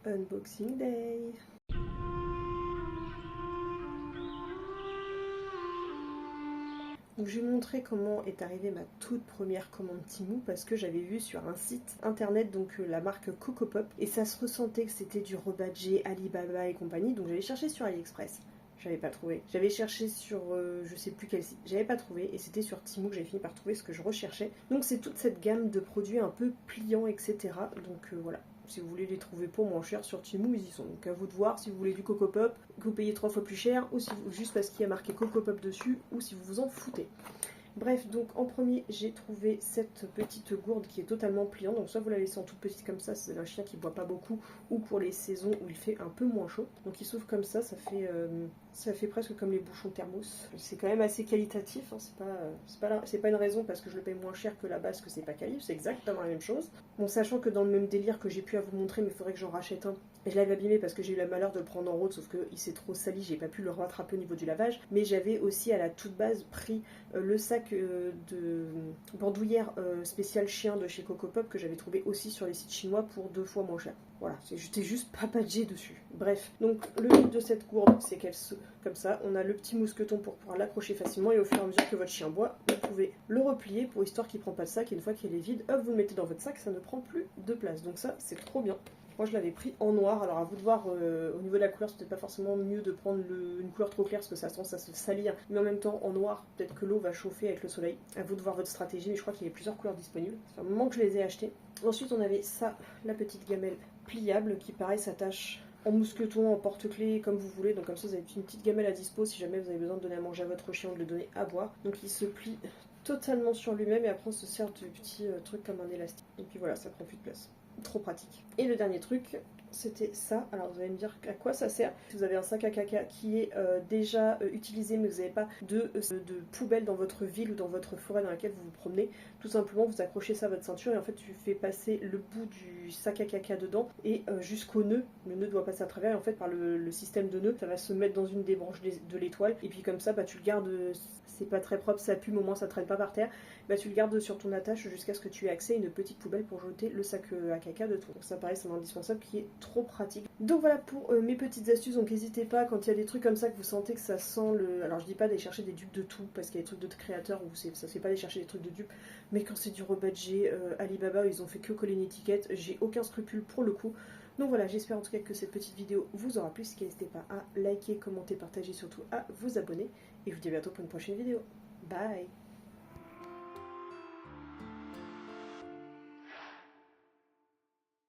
Unboxing Day. Donc je vais vous montrer comment est arrivée ma toute première commande Temu parce que j'avais vu sur un site internet donc la marque Coco Pop et ça se ressentait que c'était du rebadgé Alibaba et compagnie, donc j'avais cherché sur AliExpress. J'avais pas trouvé. J'avais cherché sur je sais plus quel site. J'avais pas trouvé et c'était sur Temu que j'avais fini par trouver ce que je recherchais. Donc c'est toute cette gamme de produits un peu pliants, etc. Donc voilà. Si vous voulez les trouver pour moins cher sur Temu, ils y sont. Donc à vous de voir si vous voulez du Coco Pop, que vous payez 3 fois plus cher, ou si vous, juste parce qu'il y a marqué Coco Pop dessus, ou si vous vous en foutez. Bref, donc en premier, j'ai trouvé cette petite gourde qui est totalement pliante. Donc soit vous la laissez en toute petite comme ça, c'est un chien qui boit pas beaucoup, ou pour les saisons où il fait un peu moins chaud. Donc il s'ouvre comme ça fait presque comme les bouchons thermos. C'est quand même assez qualitatif, hein. C'est pas une raison parce que je le paye moins cher que la base que c'est pas qualif, c'est exactement la même chose. Bon, sachant que dans le même délire que j'ai pu à vous montrer, mais il faudrait que j'en rachète un. Et je l'avais abîmé parce que j'ai eu le malheur de le prendre en route, sauf qu'il s'est trop sali, j'ai pas pu le rattraper au niveau du lavage. Mais j'avais aussi à la toute base pris le sac de bandoulière spécial chien de chez Coco Pop que j'avais trouvé aussi sur les sites chinois pour 2 fois moins cher. Voilà, j'étais juste pas badgé dessus. Bref, donc le but de cette gourde, c'est qu'elle se... Comme ça, on a le petit mousqueton pour pouvoir l'accrocher facilement et au fur et à mesure que votre chien boit, vous pouvez le replier pour histoire qu'il ne prend pas de sac et une fois qu'il est vide, hop, vous le mettez dans votre sac, ça ne prend plus de place. Donc ça, c'est trop bien. Moi je l'avais pris en noir, alors à vous de voir au niveau de la couleur, c'est peut-être pas forcément mieux de prendre une couleur trop claire parce que ça a tendance à se salir, mais en même temps en noir, peut-être que l'eau va chauffer avec le soleil. À vous de voir votre stratégie, mais je crois qu'il y a plusieurs couleurs disponibles. Ça fait un moment que je les ai achetées. Ensuite on avait ça, la petite gamelle pliable qui pareil s'attache en mousqueton, en porte-clés, comme vous voulez. Donc comme ça vous avez une petite gamelle à dispo si jamais vous avez besoin de donner à manger à votre chien ou de le donner à boire. Donc il se plie totalement sur lui-même et après on se sert de petits trucs comme un élastique. Et puis voilà, ça prend plus de place. Trop pratique. Et le dernier truc, c'était ça. Alors vous allez me dire à quoi ça sert. Si vous avez un sac à caca qui est déjà utilisé mais vous n'avez pas de poubelle dans votre ville ou dans votre forêt dans laquelle vous vous promenez, tout simplement vous accrochez ça à votre ceinture et en fait tu fais passer le bout du sac à caca dedans et jusqu'au nœud. Le nœud doit passer à travers et en fait par le système de nœud ça va se mettre dans une des branches de l'étoile et puis comme ça bah, tu le gardes, c'est pas très propre, ça pue, au moins ça traîne pas par terre, bah, tu le gardes sur ton attache jusqu'à ce que tu aies accès à une petite poubelle pour jeter le sac à caca de tout. Donc ça pareil c'est un indispensable qui est trop pratique. Donc voilà pour mes petites astuces, donc n'hésitez pas quand il y a des trucs comme ça que vous sentez que ça sent le... Alors je dis pas d'aller chercher des dupes de tout parce qu'il y a des trucs de créateurs où ça se fait pas d'aller chercher des trucs de dupes, mais quand c'est du rebadgé Alibaba ils ont fait que coller une étiquette, j'ai aucun scrupule pour le coup. Donc voilà, j'espère en tout cas que cette petite vidéo vous aura plu, n'hésitez pas à liker, commenter, partager, surtout à vous abonner, et je vous dis à bientôt pour une prochaine vidéo. Bye.